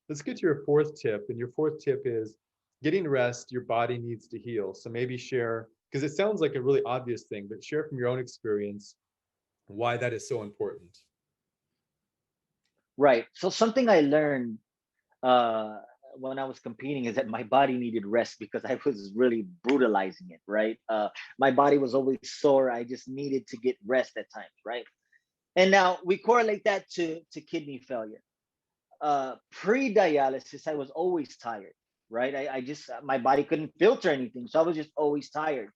Let's get to your fourth tip. And your fourth tip is getting rest, your body needs to heal. So maybe share, because it sounds like a really obvious thing, but share from your own experience why that is so important. Right. So something I learned uh, when I was competing is that my body needed rest because I was really brutalizing it. Right. My body was always sore. I just needed to get rest at times. Right. And now we correlate that to kidney failure. Pre-dialysis, I was always tired. Right. I just my body couldn't filter anything, so I was just always tired.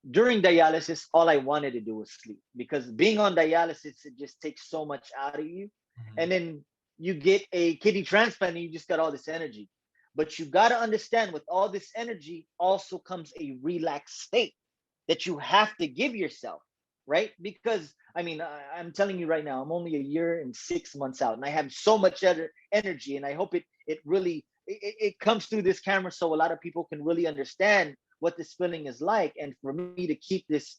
During dialysis, all I wanted to do was sleep because being on dialysis, it just takes so much out of you. And Mhm. then you get a kidney transplant and you just got all this energy. But you got to understand with all this energy also comes a relaxed state that you have to give yourself, right? Because I mean, I'm telling you right now, I'm only a year and 6 months out and I have so much other energy and I hope it really it comes through this camera so a lot of people can really understand what this feeling is like and for me to keep this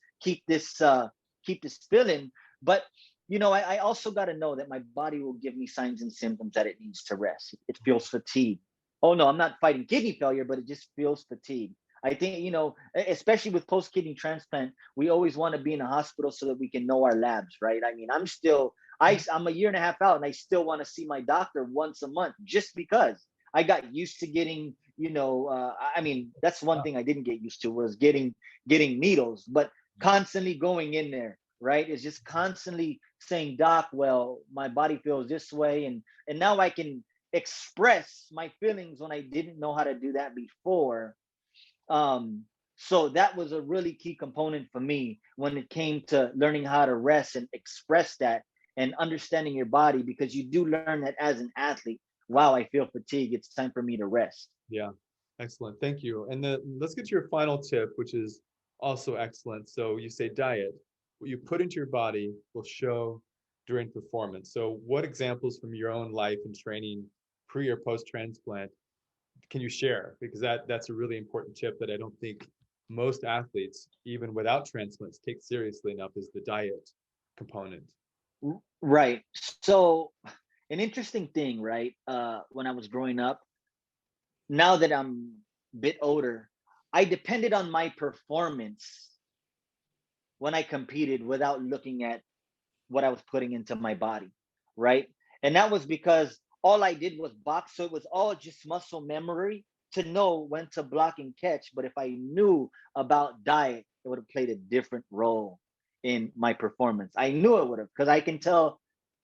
feeling. But I also got to know that my body will give me signs and symptoms that it needs to rest. It feels fatigued. Oh no, I'm not fighting kidney failure, but it just feels fatigued. I think, especially with post kidney transplant, we always want to be in a hospital so that we can know our labs, right? I mean, I'm a year and a half out and I still want to see my doctor once a month just because I got used to getting, I mean, that's one thing I didn't get used to was getting needles, but constantly going in there, right? It's just constantly saying, Doc, well, my body feels this way. And now I can express my feelings when I didn't know how to do that before. So that was a really key component for me when it came to learning how to rest and express that and understanding your body because you do learn that as an athlete. Wow, I feel fatigue. It's time for me to rest. Yeah, excellent. Thank you. And then let's get to your final tip, which is also excellent. So you say diet. What you put into your body will show during performance. So what examples from your own life and training pre or post transplant can you share? Because that's a really important tip that I don't think most athletes, even without transplants, take seriously enough is the diet component. Right. So an interesting thing, right? When I was growing up, now that I'm a bit older, I depended on my performance when I competed without looking at what I was putting into my body, right? And that was because all I did was box. So it was all just muscle memory to know when to block and catch. But if I knew about diet, it would have played a different role in my performance. I knew it would have because I can tell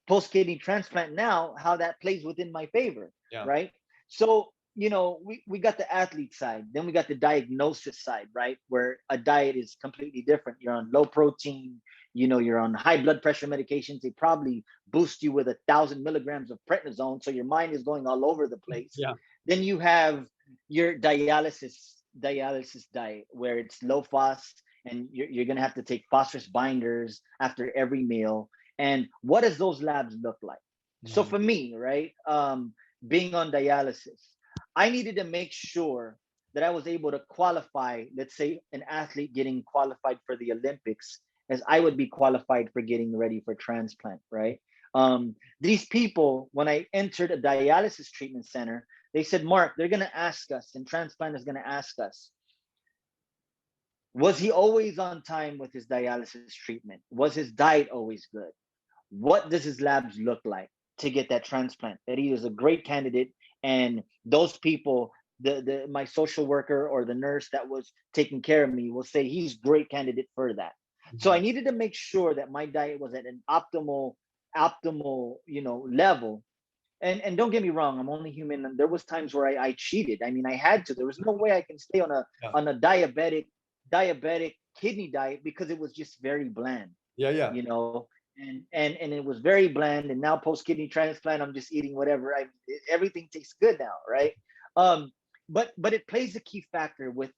post kidney transplant now how that plays within my favor, Yeah. right? So, we got the athlete side, then we got the diagnosis side, right? Where a diet is completely different. You're on low protein, you're on high blood pressure medications. They probably boost you with 1,000 milligrams of prednisone. So your mind is going all over the place. Yeah. Then you have your dialysis diet where it's low phos and you're going to have to take phosphorus binders after every meal. And what does those labs look like? So Mhm. for me, right, being on dialysis, I needed to make sure that I was able to qualify, let's say an athlete getting qualified for the Olympics, as I would be qualified for getting ready for transplant, right? These people, when I entered a dialysis treatment center, they said, Mark, they're going to ask us, and transplant is going to ask us, was he always on time with his dialysis treatment? Was his diet always good? What does his labs look like to get that transplant? That he is a great candidate, and those people, the my social worker or the nurse that was taking care of me will say he's great candidate for that. So I Mhm. needed to make sure that my diet was at an optimal level. And don't get me wrong, I'm only human, and there was times where I cheated. I mean, I had to. There was no way I can stay on a Yeah. on a diabetic kidney diet because it was just very bland, Yeah. Yeah. you know and it was very bland. And now post kidney transplant, I'm just eating whatever. Everything tastes good now, right? um but it plays a key factor with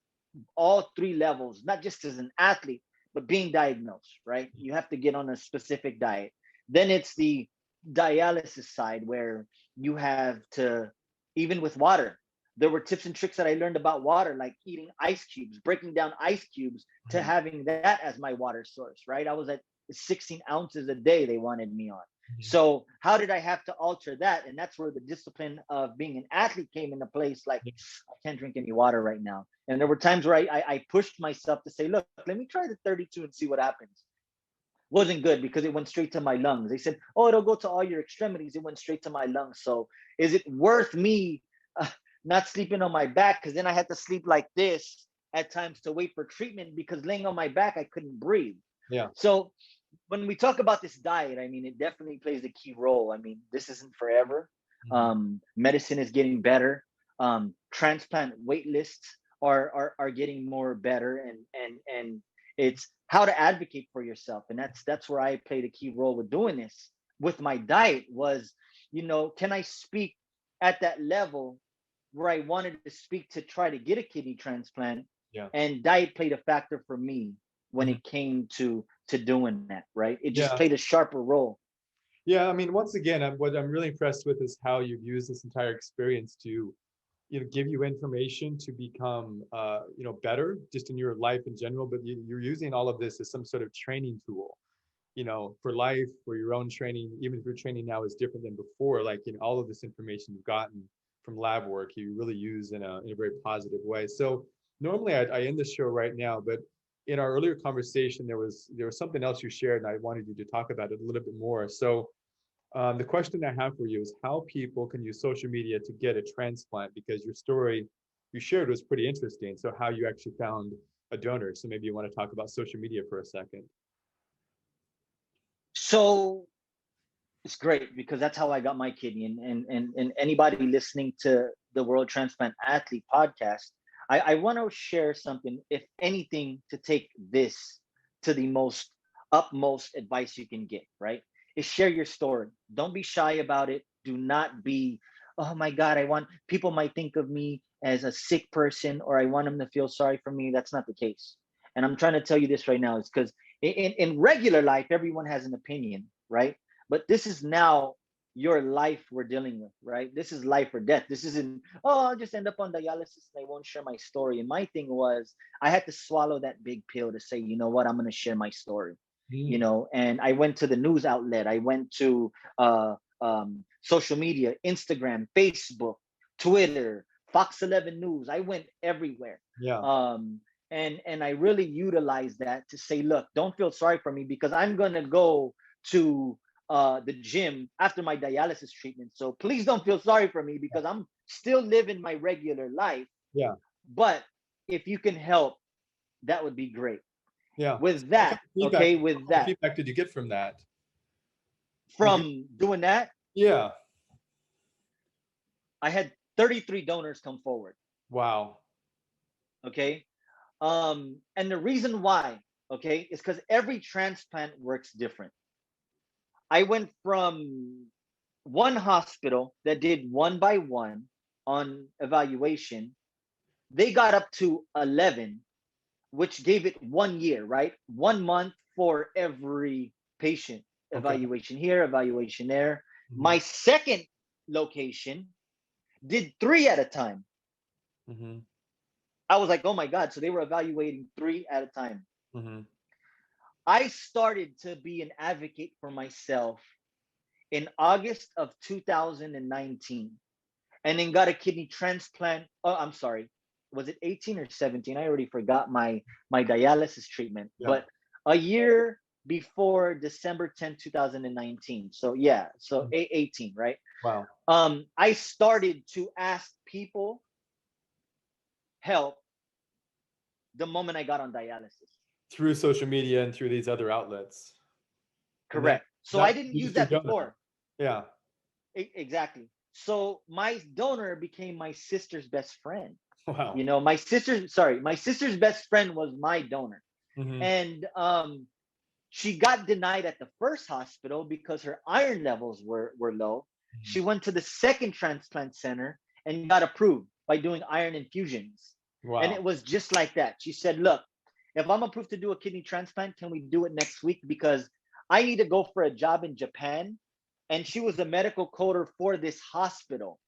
all three levels, not just as an athlete, but being diagnosed, right? You have to get on a specific diet. Then it's the dialysis side where you have to, even with water, There were tips and tricks that I learned about water, like eating ice cubes, breaking down ice cubes to having that as my water source, right? I was at 16 ounces a day they wanted me on. So how did I have to alter that? And that's where the discipline of being an athlete came into place. Like, I can't drink any water right now. And there were times where I pushed myself to say, look, let me try the 32 and see what happens. Wasn't good because it went straight to my lungs. They said, oh, it'll go to all your extremities. It went straight to my lungs. So is it worth me not sleeping on my back? Because then I had to sleep like this at times to wait for treatment, because laying on my back, I couldn't breathe. Yeah. So when we talk about this diet, I mean, it definitely plays a key role. I mean, this isn't forever. Medicine is getting better. Transplant wait lists are getting more better, and it's how to advocate for yourself. And that's where I played a key role with doing this. With my diet was, can I speak at that level where I wanted to speak to try to get a kidney transplant? Yeah. And diet played a factor for me when it came to doing that, right? It just played a sharper role. Yeah, I mean, once again, what I'm really impressed with is how you've used this entire experience to, give you information to become, better just in your life in general. But you're using all of this as some sort of training tool, for life, for your own training. Even if your training now is different than before, like, all of this information you've gotten from lab work, you really use in a very positive way. So normally I end the show right now, but in our earlier conversation, there was something else you shared, and I wanted you to talk about it a little bit more. So the question I have for you is how people can use social media to get a transplant, because your story you shared was pretty interesting. So how you actually found a donor. So maybe you want to talk about social media for a second. So it's great because that's how I got my kidney. And anybody listening to the World Transplant Athlete podcast, I want to share something, if anything, to take this to the most utmost advice you can get, right? Is share your story. Don't be shy about it. Do not be, oh my God, people might think of me as a sick person, or I want them to feel sorry for me. That's not the case. And I'm trying to tell you this right now. It's because in regular life, everyone has an opinion, right? But this is now your life we're dealing with, right? This is life or death. This isn't, oh, I'll just end up on dialysis and I won't share my story. And my thing was, I had to swallow that big pill to say, you know what, I'm going to share my story. And I went to the news outlet. I went to social media, Instagram, Facebook, Twitter, Fox 11 News. I went everywhere. Yeah. And I really utilized that to say, look, don't feel sorry for me, because I'm going to go to the gym after my dialysis treatment. So please don't feel sorry for me, because I'm still living my regular life. Yeah. But if you can help, that would be great. Yeah. With that, okay, with What that. feedback did you get from that? From doing that? Yeah. I had 33 donors come forward. Wow. Okay. And the reason why, okay, is because every transplant works different. I went from one hospital that did 1 by 1 on evaluation. They got up to 11, which gave it 1 year, right? 1 month for every patient. Evaluation here, evaluation there. My second location did 3 at a time. I was like, oh my God. So they were evaluating 3 at a time. I started to be an advocate for myself in August of 2019, and then got a kidney transplant. Oh, I'm sorry. Was it 18 or 17? I already forgot my dialysis treatment, but a year before December 10th, 2019. So yeah, so 18, right? Wow. I started to ask people help the moment I got on dialysis. Through social media and through these other outlets. Correct. So I didn't use that before. Yeah. Exactly. So my donor became my sister's best friend. Wow. My sister's best friend was my donor. And she got denied at the first hospital because her iron levels were low. She went to the second transplant center and got approved by doing iron infusions. Wow. And it was just like that. She said, look, if I'm approved to do a kidney transplant, can we do it next week? Because I need to go for a job in Japan. And she was a medical coder for this hospital.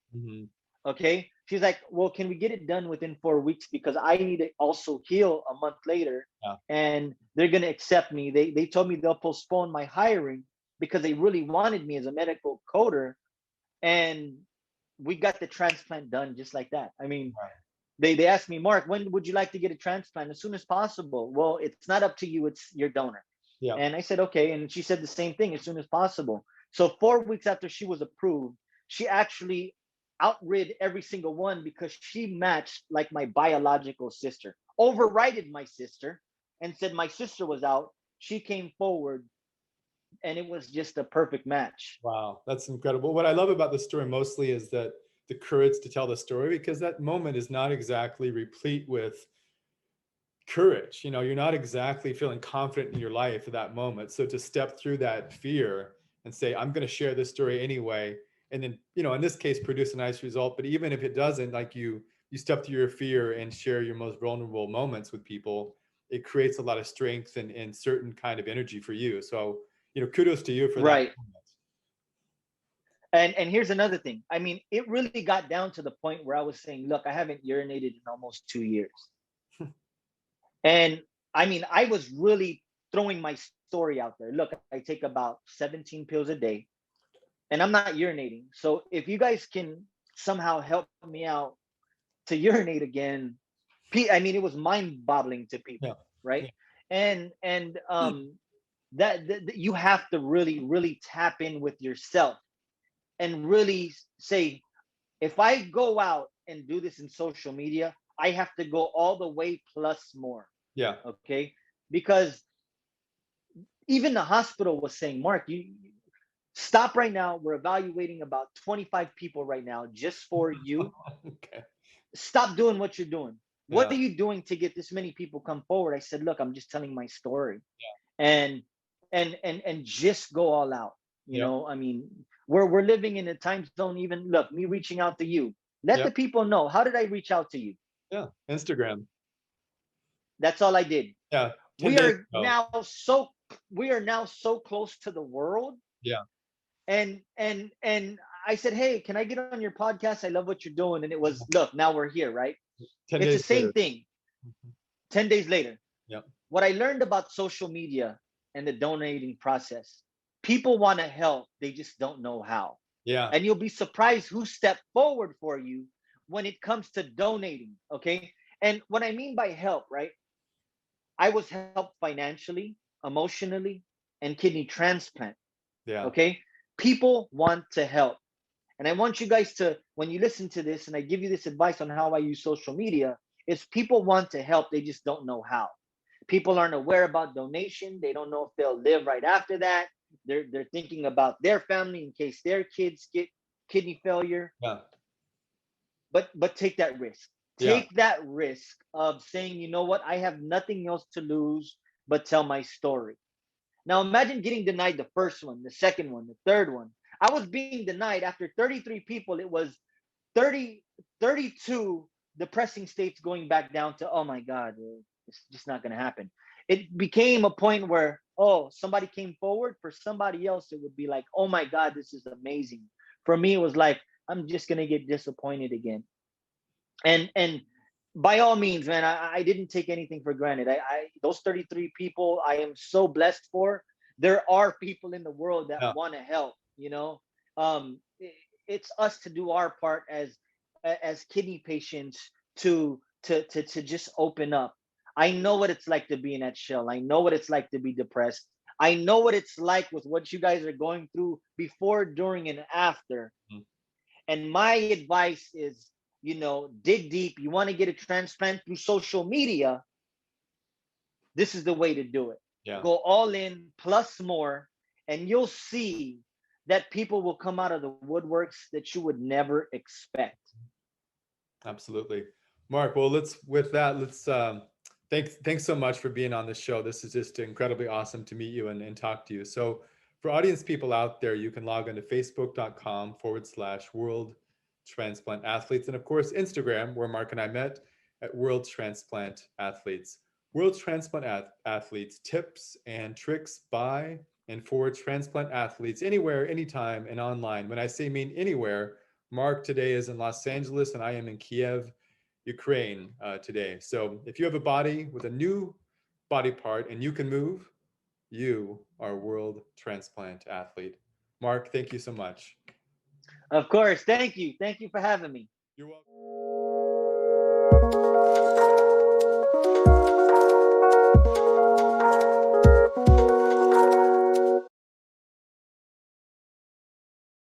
Okay. She's like, well, can we get it done within 4 weeks? Because I need to also heal a month later, Yeah. and they're going to accept me. They told me they'll postpone my hiring because they really wanted me as a medical coder. And we got the transplant done just like that. I mean, Right. they asked me, Mark, when would you like to get a transplant? As soon as possible. Well, it's not up to you, it's your donor. Yeah. And I said, okay. And she said the same thing, as soon as possible. So 4 weeks after she was approved, she actually outrid every single one because she matched like my biological sister, overrided my sister, and said my sister was out. She came forward, and it was just a perfect match. Wow, that's incredible. What I love about the story mostly is that the courage to tell the story, because that moment is not exactly replete with courage. You know, you're not exactly feeling confident in your life at that moment. So to step through that fear and say, I'm going to share this story anyway, and then, you know, in this case, produce a nice result. But even if it doesn't, like you step through your fear and share your most vulnerable moments with people, it creates a lot of strength and certain kind of energy for you. So, you know, kudos to you for that Right. moment. And here's another thing. I mean, it really got down to the point where I was saying, look, I haven't urinated in almost 2 years. And I mean, I was really throwing my story out there. Look, I take about 17 pills a day, and I'm not urinating. So if you guys can somehow help me out to urinate again, I mean, it was mind-boggling to Yeah. people, right? Yeah. And that you have to really tap in with yourself and really say, if I go out and do this in social media, I have to go all the way plus more. Yeah. Okay. Because even the hospital was saying, Mark, you stop right now. We're evaluating about 25 people right now just for you. Okay. Stop doing what you're doing. What Yeah. are you doing to get this many people come forward? I said, look, I'm just telling my story. Yeah. And and just go all out. Yep. I mean, we're living in a time zone. Even look, me reaching out to you. Let the Yep. people know. How did I reach out to you? Yeah. Instagram. That's all I did. Yeah. 10 We days are ago. now so we are now so close to the world. Yeah. And I said, hey, can I get on your podcast? I love what you're doing. And it was, look, now we're here, right? 10 It's the days same later. thing. Mhm. 10 days later. Yep. What I learned about social media and the donating process, people want to help, they just don't know how. Yeah. And you'll be surprised who stepped forward for you when it comes to donating. Okay. And what I mean by help, right? I was helped financially, emotionally, and kidney transplant. Yeah. Okay. People want to help. And I want you guys to, when you listen to this and I give you this advice on how I use social media, is people want to help, they just don't know how. People aren't aware about donation. They don't know if they'll live right after that. They're thinking about their family in case their kids get kidney failure. Yeah. But take that risk. Yeah. Take that risk of saying, you know what, I have nothing else to lose but tell my story. Now imagine getting denied the first one, the second one, the third one. I was being denied after 33 people. It was 30, 32 depressing states going back down to, oh my God, it's just not going to happen. It became a point where, oh, somebody came forward. For somebody else, it would be like, oh my God, this is amazing. For me, it was like, I'm just going to get disappointed again. And by all means, man, I didn't take anything for granted. Those 33 people I am so blessed for. There are people in the world that Yeah. want to help, it's us to do our part as kidney patients to just open up. I know what it's like to be in that shell. I know what it's like to be depressed. I know what it's like with what you guys are going through before, during, and after. Mhm. And my advice is, dig deep. You want to get a transplant through social media, this is the way to do it. Yeah. Go all in plus more, and you'll see that people will come out of the woodworks that you would never expect. Absolutely. Mark, well, let's thanks so much for being on the show. This is just incredibly awesome to meet you and talk to you. So for audience people out there, you can log into facebook.com/World Transplant Athletes. And of course, Instagram, where Mark and I met, at World Transplant Athletes. World Transplant Athletes, tips and tricks by and for transplant athletes anywhere, anytime, and online. When I say mean anywhere, Marc today is in Los Angeles, and I am in Kiev, Ukraine today. So if you have a body with a new body part and you can move, you are a world transplant athlete. Marc, thank you so much. Of course. Thank you. Thank you for having me. You're welcome.